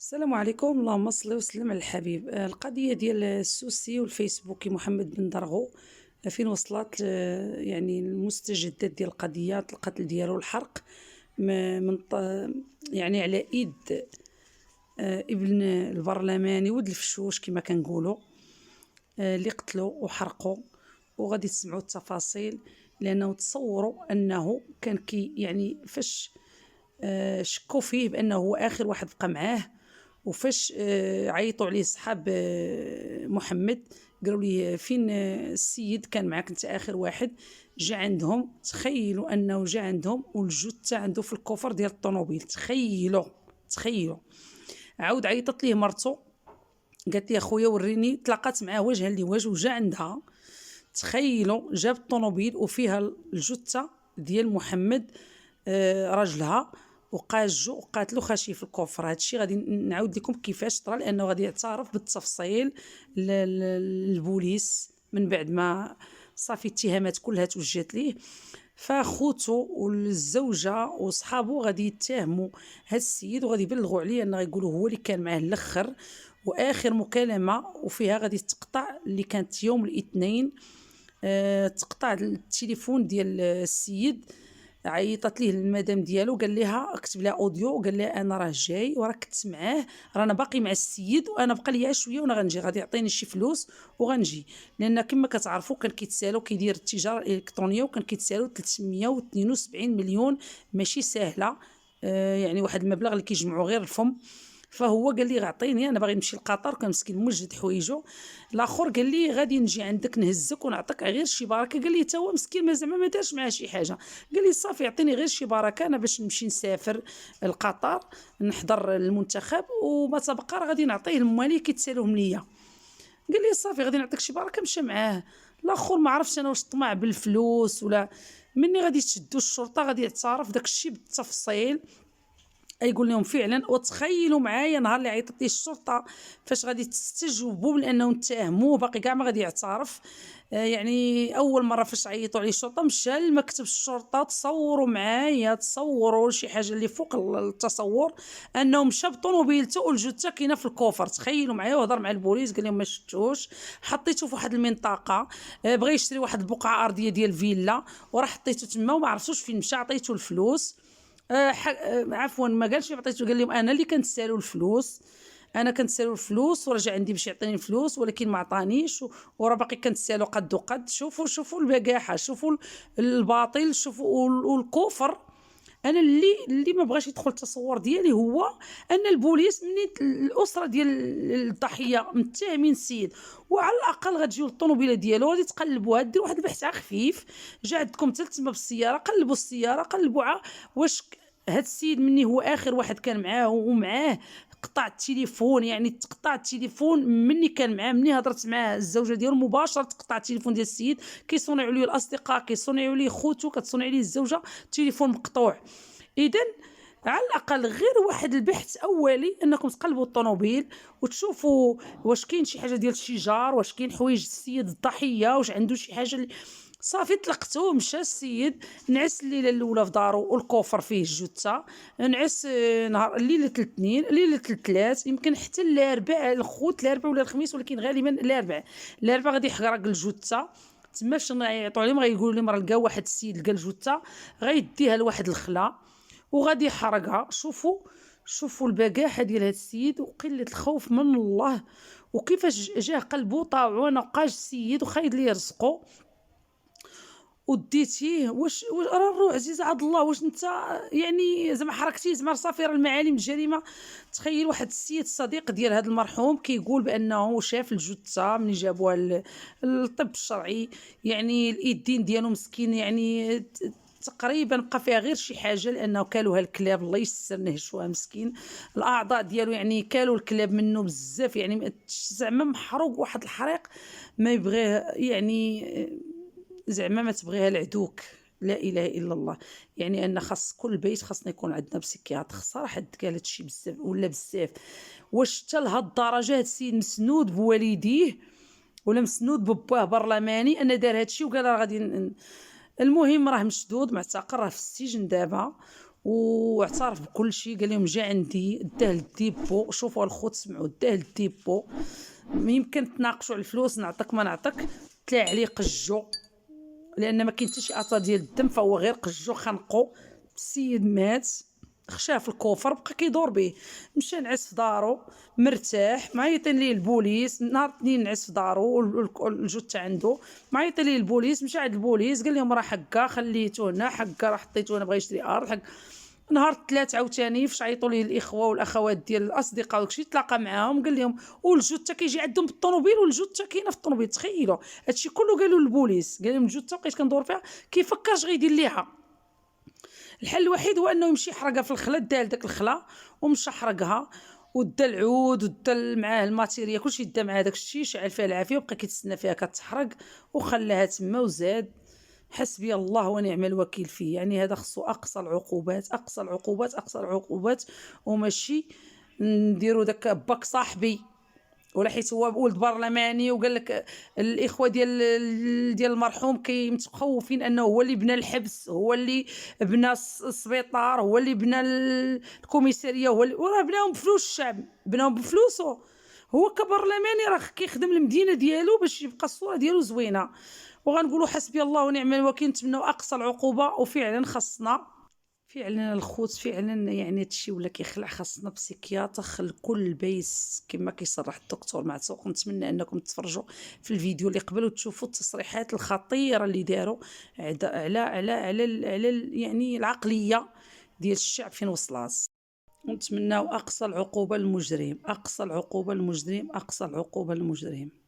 السلام عليكم. اللهم صل وسلم على الحبيب. القضيه ديال السوسي والفيسبوكي محمد بن درغو، فين وصلت يعني المستجدات ديال القضيه القتل ديالو الحرق من يعني على ايد ابن البرلماني ولد الفشوش كما كنقولوا، اللي قتلوا وحرقوا. وغادي تسمعوا التفاصيل، لانه تصوروا انه كان يعني فاش شكوا فيه بانه هو اخر واحد بقى معاه، وفاش عيطوا عليه صحاب محمد قالوا لي فين السيد كان معاك انت اخر واحد. جا عندهم، تخيلوا انه جا عندهم والجثه عنده في الكوفر ديال الطوموبيل. تخيلوا. عاود عيطت ليه مرته، قالت لي اخويا وريني، تلاقات معاه وجها لوجه وجا عندها. تخيلوا، جاب الطوموبيل وفيها الجثه ديال محمد راجلها، وقاجو وقاتلو خاشي في الكفر. هادشي غادي نعاود لكم كيفاش طرا، لانه غادي يعترف بالتفصيل للبوليس من بعد ما صافي الاتهامات كلها توجهت ليه. فخوتو والزوجه وصحابو غادي يتهموا هاد السيد، وغادي يبلغوا عليه انه غيقولوا هو اللي كان معاه الاخر. واخر مكالمه وفيها غادي تقطع، اللي كانت يوم الاثنين، تقطع التليفون ديال السيد. عيطت ليه المدام ديالو، قال لها كتب لها اوديو، وقال لها انا راه جاي وراك كنت معاه، رانا باقي مع السيد وانا بقى ليا شويه وانا غنجي، غادي يعطيني شي فلوس وغنجي. لان كما كتعرفوا كان كيتسالو كيدير التجاره الالكترونيه، وكان كيتسالو 372 مليون، ماشي سهله. يعني واحد المبلغ اللي كيجمعوا غير الفم. فهو قال لي عطيني، انا باغي نمشي لقطر، كان مسكين موجد حوايجو. الاخر قال لي غادي نجي عندك نهزك ونعطيك غير شي بركه. قال لي تا هو مسكين ما زعما ما دارش معاه شي حاجه، قال لي صافي عطيني غير شي بركه انا باش نمشي نسافر لقطر نحضر المنتخب، وما تبقى راه غادي نعطيه الموالي كيتسالوهم ليا. قال لي صافي غادي نعطيك شي بركه. مشى معاه. الاخر ما عرفتش انا واش طمع بالفلوس ولا. مني غادي تشدوا الشرطه غادي يعترف داك الشيء بالتفصيل، يقول لهم فعلا. وتخيلوا معايا نهار اللي عيطت ليه الشرطه، فاش غادي تستجوبوا لانه نتهموه باقي كاع ما غادي يعترف. يعني اول مره فاش عيطوا عليه الشرطه مشى لمكتب الشرطه. تصوروا شي حاجه اللي فوق التصور، انه مشى بطوموبيلته والجثه كاينه في الكوفر. تخيلوا معايا، وهضر مع البوليس قال لهم ما شفتوش، حطيته في واحد المنطقه، بغى يشري واحد البقعه ارضيه ديال فيلا، وراه حطيته تما وما عرفتوش فين مشى. عطيته الفلوس، عفوا ما قالش عطيته، قال لهم انا اللي كنتسالو الفلوس، انا كنتسالو الفلوس ورجع عندي باش يعطيني الفلوس، ولكن ما عطانيش، وراه باقي كنتسالو قد وقد. شوفوا البجاحه، شوفوا الباطل، شوفوا والكفر. انا اللي ما بغاش يدخل التصور ديالي هو ان البوليس من الاسره ديال الضحيه متهمين السيد، وعلى الاقل غتجيو للطوموبيله ديالو غادي تقلبوها، ديروا واحد البحث خفيف. جا عندكم حتى تما بالسياره، قلبوا السياره، قلبوا واش هاد السيد مني هو اخر واحد كان معاه، ومعاه قطع التليفون. يعني تقطع التليفون مني كان معاه، مني هضرت مع الزوجه ديالو مباشره تقطع التليفون ديال السيد. كيصونيو ليه الاصدقاء، كيصونيو ليه خوتو، كتصوني عليه الزوجه، التليفون مقطوع. اذا على الاقل غير واحد البحث اولي، انكم تقلبوا الطوموبيل وتشوفوا واش كاين شي حاجه ديال الشجار، واش كاين حوايج السيد الضحيه، واش عنده شي حاجه صافي طلقتو. مشى السيد، نعس الليله الاولى في دارو والكوفر فيه الجثه، نعس نهار ليله الاثنين، ليله الثلاث، يمكن حتى الاربعاء، الخوت الاربعاء ولا الخميس، ولكن غالبا الاربعاء غادي يحرق الجثه. تما فاش يعيطوا عليهم غيقولوا لهم راه لقاو واحد السيد لقى الجثه، غيديها لواحد الخلا وغادي يحرقها. شوفوا البجاحه ديال هذا السيد وقله الخوف من الله، وكيفاش جاه قلبه طاوع ونقاش السيد وخايد ليه رزقه وديتيه. واش راه الروح عزيزه عبد الله، واش انت يعني زعما حركتيه زعما صافي راه المعالم الجريمه. تخيل واحد السيد الصديق ديال هذا المرحوم كيقول بانه شاف الجثه ملي جابوها للطب الشرعي، يعني الايدين ديالو مسكين، يعني تقريبا بقى فيها غير شي حاجه لانه كالوها الكلاب، الله يستر نهشوها مسكين. الاعضاء ديالو يعني كالوا الكلاب منه بزاف، يعني زعما محروق واحد الحريق ما يبغيه، يعني زعما ما تبغيها لعدوك. لا اله الا الله. يعني ان خاص كل بيت خاصنا يكون عندنا بسيكياتر. صراحه قال هادشي بزاف ولا بزاف. واش حتى لهاد الدرجه هاد السيد مسنود بوالديه ولا مسنود بباه برلماني ان دار هادشي وقال راه غادي المهم راه مشدود معتقل، راه في السجن دابا، واعترف بكل شيء. قال لهم جا عندي داه للديبو، شوفوا الخوت سمعوا، داه للديبو، يمكن تناقشوا على الفلوس، نعطيك ما نعطيك. طلع عليه قجو لان ما كاين حتى شي اثار ديال الدم، فهو غير قجو خنقو. السيد مات، خشاه في الكوفر، بقى كيدور به. مشى نعس في دارو مرتاح، معيطين ليه البوليس. نهار اثنين نعس في دارو الجثه عنده، معيطين ليه البوليس. مشى عند البوليس قال لهم راه حكا خليتو هنا، حكا راه حطيتو هنا بغا يشري ارض حق. نهار الثلاث عاوتاني فاش عيطوا ليه الاخوه والاخوات ديال الاصدقاء وداكشي، تلاقى معاهم قال لهم والجثه كيجي عندهم بالطوموبيل، والجثه كاينه في الطوموبيل. تخيلوا هادشي كله قالوا للبوليس. قال لهم الجثه بقيت كندور فيها، كيفكرش غيدير ليها. الحل الوحيد هو انه يمشي يحرقها في الخلا. دا داك الخلا ومشى حرقها، ودا العود ودا معاه الماتيريال كلشي، دا معاه داكشي، شعل فيها العافيه وبقى كيتسنى فيها كتحرق وخلاها تما وزاد. حسبي الله ونعم الوكيل فيه. يعني هذا خصو اقصى العقوبات، اقصى العقوبات، اقصى العقوبات، وماشي نديرو داك باك صاحبي. ولا حيت هو ولد برلماني وقال لك الاخوه ديال المرحوم متخوفين انه هو اللي بنى الحبس، هو اللي بنى السبيطار، هو اللي بنى الكوميساريه، هو اللي وراه بناهم بفلوس الشعب، بناهم بفلوسه. هو كبرلماني راه كيخدم المدينه ديالو باش يبقى الصوره ديالو زوينه. وغنقولوا حسبي الله ونعم الوكيل، نتمنوا اقصى العقوبه. وفعلا خاصنا، فعلا الخوت فعلا يعني هادشي ولا كيخلع. خاصنا بسيكياتر لكل بيس كما كيصرح الدكتور معتوق. نتمنى انكم تفرجوا في الفيديو اللي قبل وتشوفوا التصريحات الخطيره اللي داروا على يعني العقليه ديال الشعب فين وصلات. ونتمناو اقصى العقوبه للمجرم، اقصى العقوبه للمجرم، اقصى العقوبه للمجرم.